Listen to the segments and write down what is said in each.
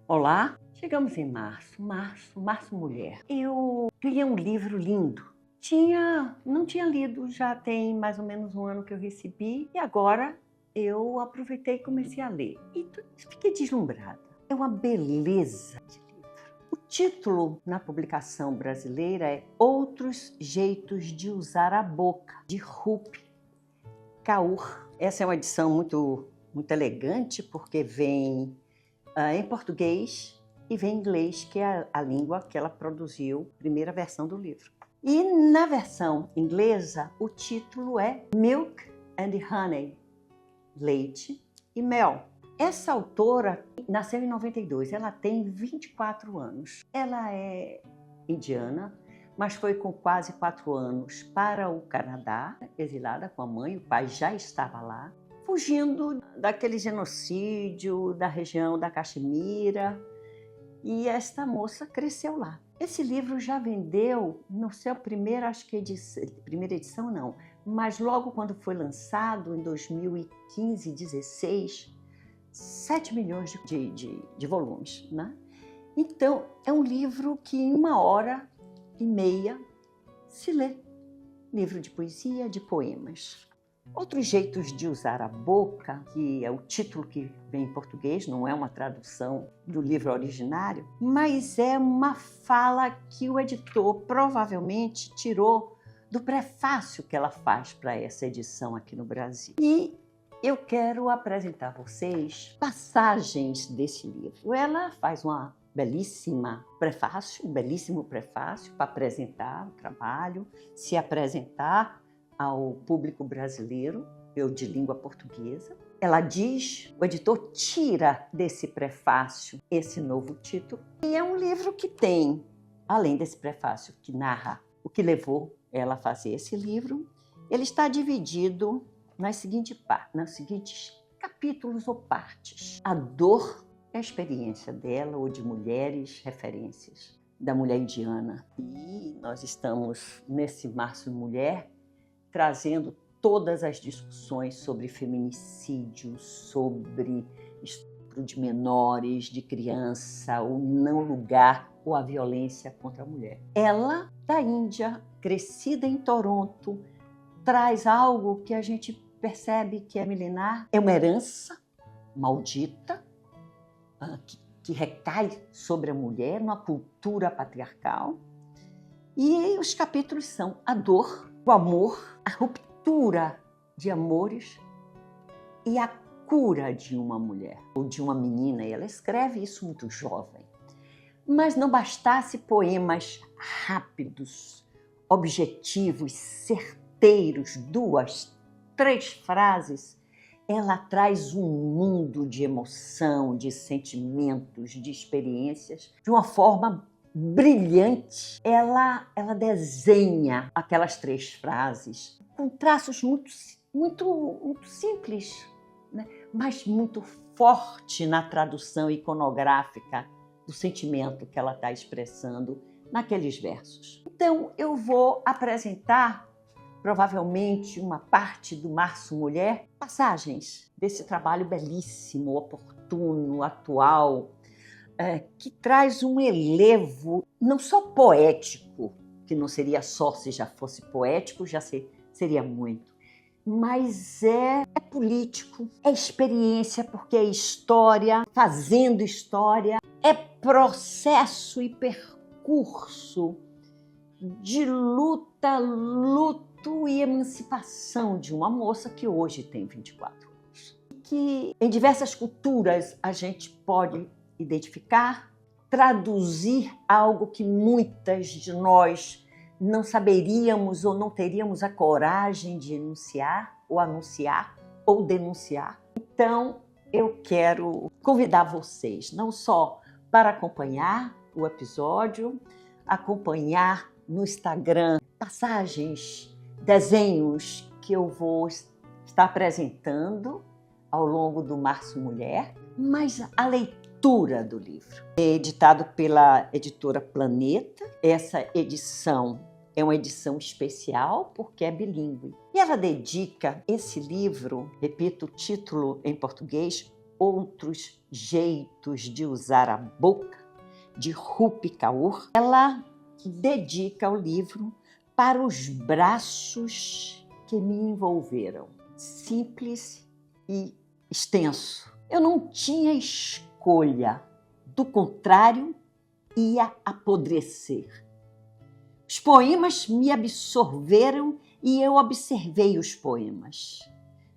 Olá, chegamos em março mulher. Eu ganhei um livro lindo. Não tinha lido, já tem mais ou menos um ano que eu recebi e agora eu aproveitei e comecei a ler. E fiquei deslumbrada. É uma beleza de livro. O título na publicação brasileira é Outros Jeitos de Usar a Boca, de Rupi Kaur. Essa é uma edição muito elegante porque vem em português e vem em inglês, que é a língua que ela produziu, primeira versão do livro. E na versão inglesa, o título é Milk and Honey, leite e mel. Essa autora nasceu em 92, ela tem 24 anos. Ela é indiana, mas foi com quase 4 anos para o Canadá, exilada com a mãe, o pai já estava lá, fugindo daquele genocídio da região da Caxemira, e esta moça cresceu lá. Esse livro já vendeu no seu primeira edição não, mas logo quando foi lançado, em 2015, 16, 7 milhões de volumes, né? Então, é um livro que em 1h30 se lê. Livro de poesia, de poemas. Outros jeitos de usar a boca, que é o título que vem em português, não é uma tradução do livro originário, mas é uma fala que o editor provavelmente tirou do prefácio que ela faz para essa edição aqui no Brasil. E eu quero apresentar a vocês passagens desse livro. Ela faz um belíssimo prefácio para apresentar o trabalho, se apresentar ao público brasileiro, eu de língua portuguesa. Ela diz, o editor tira desse prefácio esse novo título. E é um livro que tem, além desse prefácio que narra o que levou ela a fazer esse livro, ele está dividido nos seguintes capítulos ou partes. A dor é a experiência dela ou de mulheres, referências da mulher indiana. E nós estamos nesse Março Mulher trazendo todas as discussões sobre feminicídio, sobre estupro de menores, de criança, o não lugar ou a violência contra a mulher. Ela, da Índia, crescida em Toronto, traz algo que a gente percebe que é milenar, é uma herança maldita que recai sobre a mulher, numa cultura patriarcal. E os capítulos são a dor, o amor, a ruptura de amores e a cura de uma mulher ou de uma menina. E ela escreve isso muito jovem. Mas não bastasse poemas rápidos, objetivos, certeiros, 2, 3 frases, ela traz um mundo de emoção, de sentimentos, de experiências, de uma forma brilhante. Ela desenha aquelas 3 frases com traços muito simples, né? Mas muito forte na tradução iconográfica do sentimento que ela está expressando naqueles versos. Então, eu vou apresentar provavelmente uma parte do Março Mulher, passagens desse trabalho belíssimo, oportuno, atual, que traz um elevo não só poético, que não seria só se já fosse poético, já seria muito, mas é político, é experiência, porque é história, fazendo história, é processo e percurso de luta e emancipação de uma moça que hoje tem 24 anos. Que em diversas culturas a gente pode identificar, traduzir algo que muitas de nós não saberíamos ou não teríamos a coragem de enunciar, ou anunciar, ou denunciar. Então, eu quero convidar vocês, não só para acompanhar o episódio, acompanhar no Instagram passagens, desenhos que eu vou estar apresentando ao longo do Março Mulher, mas a leitura do livro. É editado pela editora Planeta. Essa edição é uma edição especial porque é bilíngue. E ela dedica esse livro, repito o título em português, Outros Jeitos de Usar a Boca, de Rupi Kaur, ela dedica o livro para os braços que me envolveram. Simples e extenso. Eu não tinha escolha, do contrário, ia apodrecer. Os poemas me absorveram e eu observei os poemas.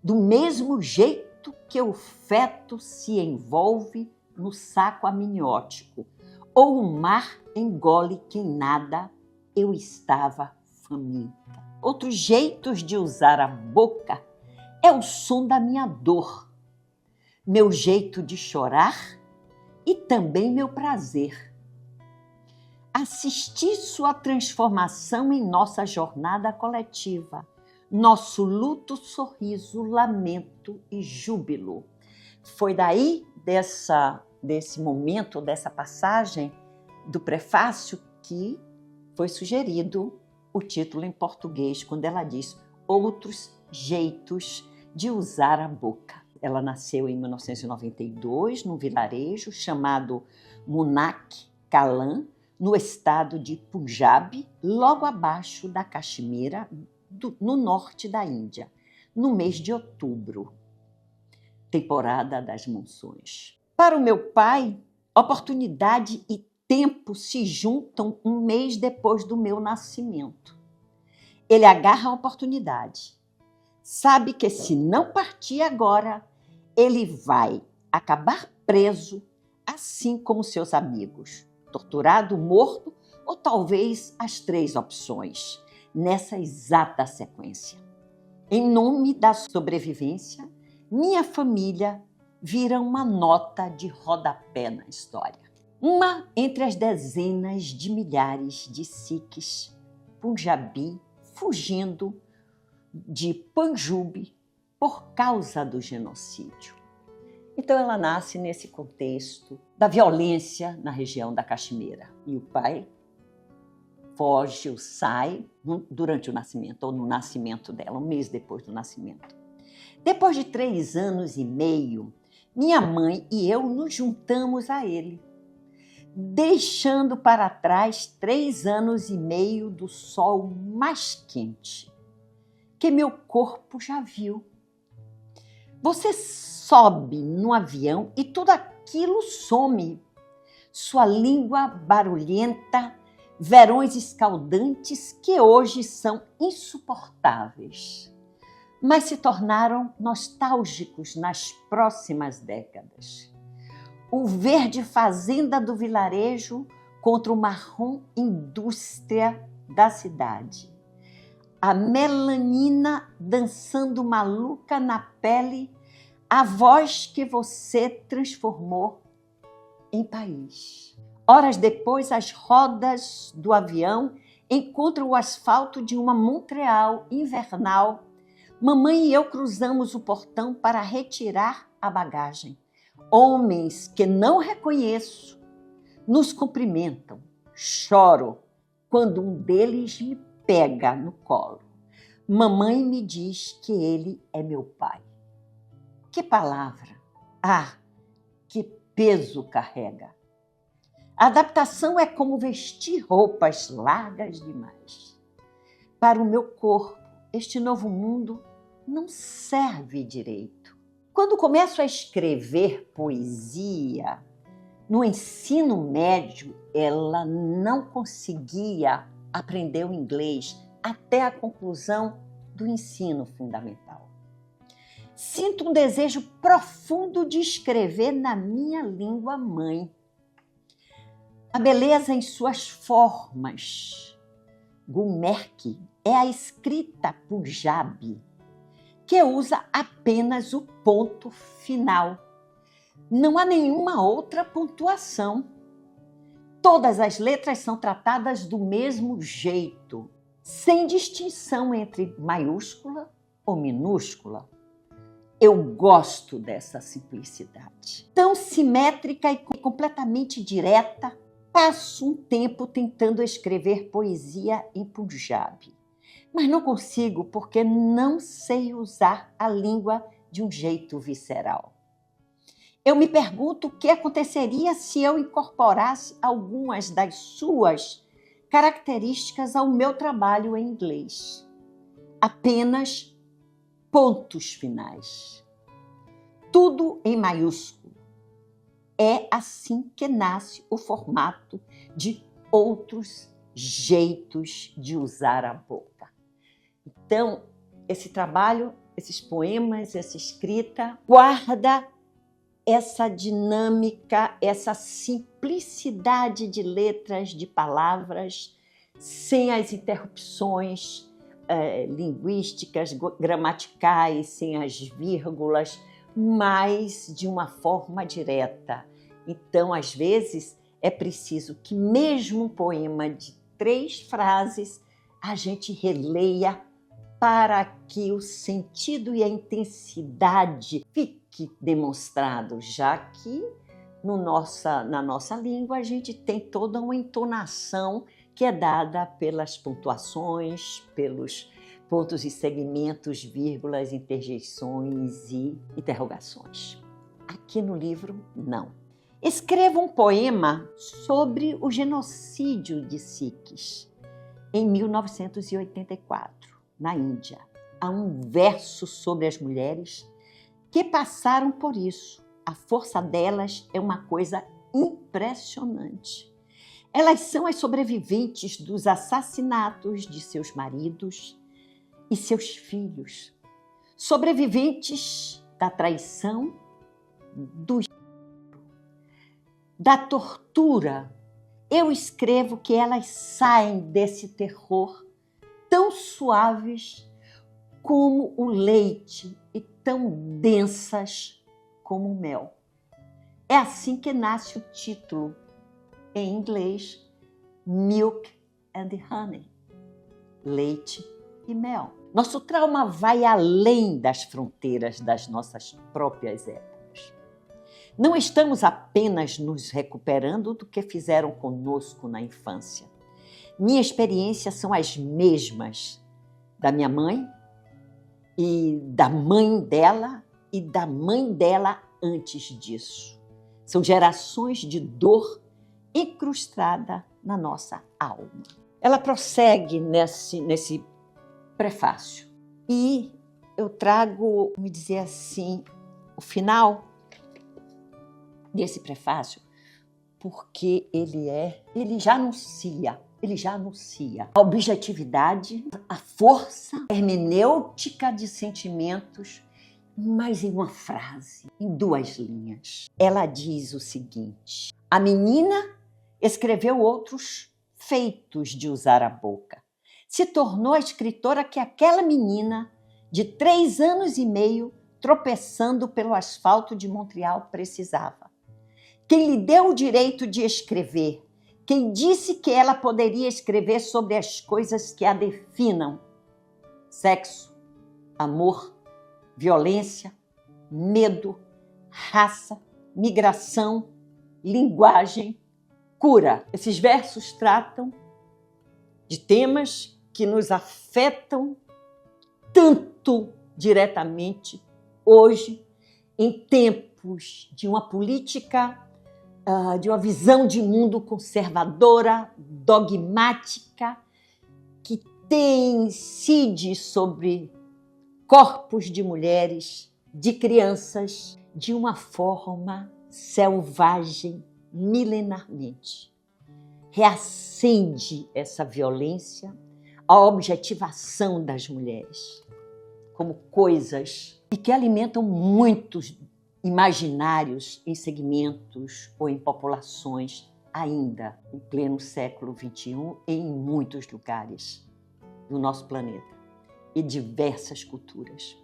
Do mesmo jeito que o feto se envolve no saco amniótico, ou o mar engole quem nada, eu estava faminta. Outros jeitos de usar a boca é o som da minha dor, meu jeito de chorar e também meu prazer. Assistir sua transformação em nossa jornada coletiva, nosso luto, sorriso, lamento e júbilo. Foi daí desse momento, dessa passagem do prefácio que foi sugerido o título em português, quando ela diz Outros Jeitos de Usar a Boca. Ela nasceu em 1992, num vilarejo chamado Munak Kalan, no estado de Punjab, logo abaixo da Caxemira, no norte da Índia, no mês de outubro, temporada das monções. Para o meu pai, oportunidade e tempo se juntam um mês depois do meu nascimento. Ele agarra a oportunidade. Sabe que se não partir agora, ele vai acabar preso, assim como seus amigos, torturado, morto ou talvez as 3 opções, nessa exata sequência. Em nome da sobrevivência, minha família vira uma nota de rodapé na história. Uma entre as dezenas de milhares de sikhs punjabi fugindo de Panjub por causa do genocídio. Então ela nasce nesse contexto da violência na região da Caxemira. E o pai foge ou sai durante o nascimento, ou no nascimento dela, um mês depois do nascimento. Depois de 3 anos e meio, minha mãe e eu nos juntamos a ele, deixando para trás 3 anos e meio do sol mais quente, que meu corpo já viu. Você sobe no avião e tudo aquilo some. Sua língua barulhenta, verões escaldantes que hoje são insuportáveis, mas se tornaram nostálgicos nas próximas décadas. O verde fazenda do vilarejo contra o marrom indústria da cidade. A melanina dançando maluca na pele, a voz que você transformou em país. Horas depois, as rodas do avião encontram o asfalto de uma Montreal invernal. Mamãe e eu cruzamos o portão para retirar a bagagem. Homens que não reconheço nos cumprimentam. Choro quando um deles me pega no colo. Mamãe me diz que ele é meu pai. Que palavra! Ah, que peso carrega! A adaptação é como vestir roupas largas demais. Para o meu corpo, este novo mundo não serve direito. Quando começo a escrever poesia, no ensino médio, ela não conseguia aprender o inglês até a conclusão do ensino fundamental. Sinto um desejo profundo de escrever na minha língua mãe. A beleza em suas formas. Gulmerk é a escrita punjabi, que usa apenas o ponto final. Não há nenhuma outra pontuação. Todas as letras são tratadas do mesmo jeito, sem distinção entre maiúscula ou minúscula. Eu gosto dessa simplicidade. Tão simétrica e completamente direta, passo um tempo tentando escrever poesia em Punjabi, mas não consigo porque não sei usar a língua de um jeito visceral. eu me pergunto o que aconteceria se eu incorporasse algumas das suas características ao meu trabalho em inglês. Apenas pontos finais. Tudo em maiúsculo. É assim que nasce o formato de outros jeitos de usar a boca. Então, esse trabalho, esses poemas, essa escrita, guarda essa dinâmica, essa simplicidade de letras, de palavras, sem as interrupções linguísticas, gramaticais, sem as vírgulas, mas de uma forma direta. Então, às vezes, é preciso que mesmo um poema de 3 frases, a gente releia para que o sentido e a intensidade fique demonstrado, já que na nossa língua a gente tem toda uma entonação que é dada pelas pontuações, pelos pontos e segmentos, vírgulas, interjeições e interrogações. Aqui no livro, não. Escreva um poema sobre o genocídio de Sikhs em 1984. Na Índia. Há um verso sobre as mulheres que passaram por isso. A força delas é uma coisa impressionante. Elas são as sobreviventes dos assassinatos de seus maridos e seus filhos. Sobreviventes da traição, da tortura. Eu escrevo que elas saem desse terror tão suaves como o leite e tão densas como o mel. É assim que nasce o título, em inglês, Milk and Honey, leite e mel. Nosso trauma vai além das fronteiras das nossas próprias épocas. Não estamos apenas nos recuperando do que fizeram conosco na infância. Minha experiência são as mesmas da minha mãe e da mãe dela e da mãe dela antes disso. São gerações de dor incrustada na nossa alma. Ela prossegue nesse prefácio e eu trago, vamos dizer assim, o final desse prefácio porque ele já anuncia a objetividade, a força hermenêutica de sentimentos, mas em uma frase, em 2 linhas. Ela diz o seguinte: a menina escreveu outros feitos de usar a boca. Se tornou a escritora que aquela menina, de 3 anos e meio, tropeçando pelo asfalto de Montreal, precisava. Quem lhe deu o direito de escrever? Quem disse que ela poderia escrever sobre as coisas que a definam? Sexo, amor, violência, medo, raça, migração, linguagem, cura. Esses versos tratam de temas que nos afetam tanto diretamente hoje, em tempos de uma política, de uma visão de mundo conservadora, dogmática, que incide sobre corpos de mulheres, de crianças, de uma forma selvagem, milenarmente. Reacende essa violência, a objetivação das mulheres como coisas e que alimentam muitos imaginários em segmentos ou em populações ainda em pleno século XXI em muitos lugares do nosso planeta e diversas culturas.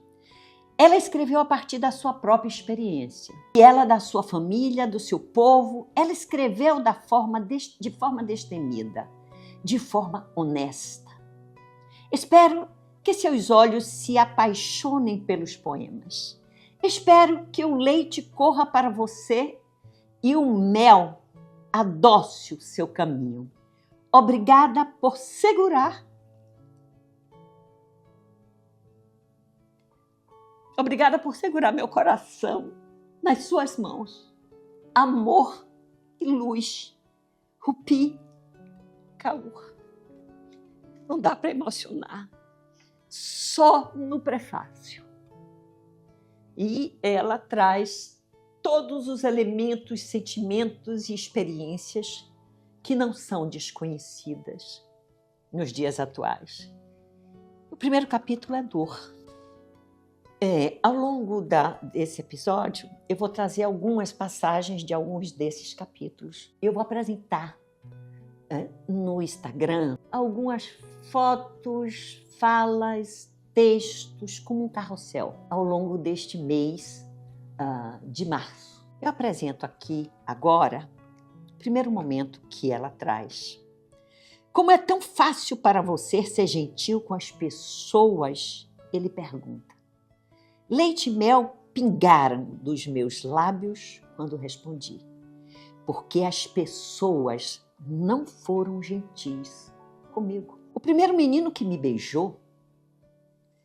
Ela escreveu a partir da sua própria experiência. E ela da sua família, do seu povo, ela escreveu de forma destemida, de forma honesta. Espero que seus olhos se apaixonem pelos poemas. Espero que o leite corra para você e o mel adoce o seu caminho. Obrigada por segurar. Obrigada por segurar meu coração nas suas mãos, amor e luz, Rupi Kaur. Não dá para emocionar só no prefácio. E ela traz todos os elementos, sentimentos e experiências que não são desconhecidas nos dias atuais. O primeiro capítulo é dor. Ao longo desse episódio, eu vou trazer algumas passagens de alguns desses capítulos. Eu vou apresentar no Instagram algumas fotos, falas, textos, como um carrossel, ao longo deste mês de março. Eu apresento aqui, agora, o primeiro momento que ela traz. Como é tão fácil para você ser gentil com as pessoas? Ele pergunta. Leite e mel pingaram dos meus lábios quando respondi, porque as pessoas não foram gentis comigo. O primeiro menino que me beijou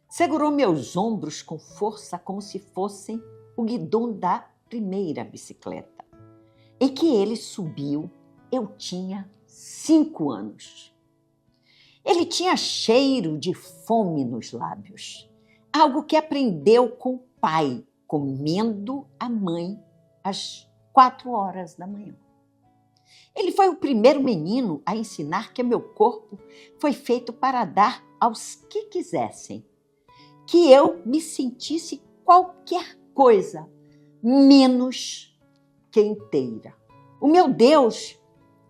segurou meus ombros com força como se fossem o guidão da primeira bicicleta. Em que ele subiu, eu tinha 5 anos. Ele tinha cheiro de fome nos lábios. Algo que aprendeu com o pai, comendo a mãe às 4 horas da manhã. Ele foi o primeiro menino a ensinar que meu corpo foi feito para dar aos que quisessem, que eu me sentisse qualquer coisa, menos que inteira. O meu Deus,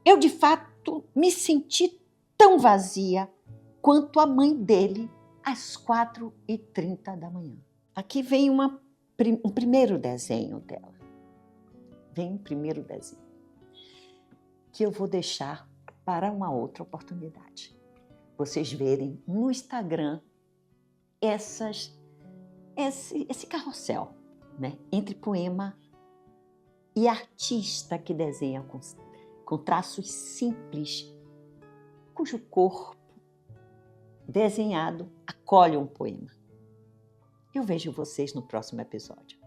eu de fato me senti tão vazia quanto a mãe dele às 4h30 da manhã. Aqui vem um primeiro desenho dela. Vem um primeiro desenho que eu vou deixar para uma outra oportunidade. Vocês verem no Instagram esse carrossel, né? Entre poema e artista que desenha com traços simples, cujo corpo desenhado acolhe um poema. Eu vejo vocês no próximo episódio.